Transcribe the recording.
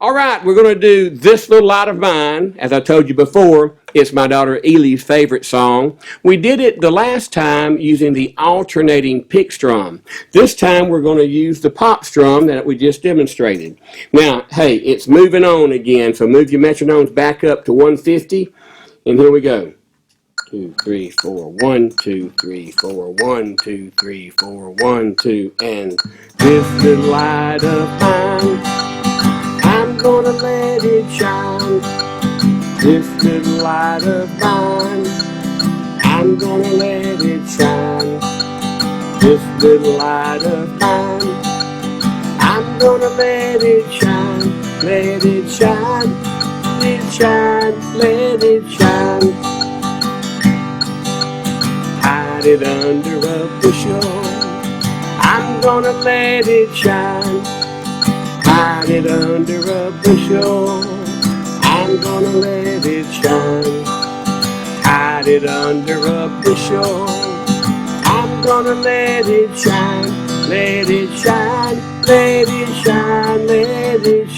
All right, we're going to do This Little Light of Mine. As I told you before, it's my daughter Eli's favorite song. We did it the last time using the alternating pick strum. This time we're going to use the pop strum that we just demonstrated. Now, hey, it's moving on again, so move your metronomes back up to 150, and here we go. 2, 3, 4, 1, 2, 3, 4, 1, 2, 3, 4, 1, 2, and this little light of mine, I'm gonna let it shine. This little light of mine, I'm gonna let it shine. This little light of mine, I'm gonna let it shine. Let it shine, let it shine, let it shine. Hide it under a bushel, I'm gonna let it shine. Hide it under a bushel, I'm gonna let it shine. Hide it under a bushel, I'm gonna let it shine. Let it shine, let it shine, let it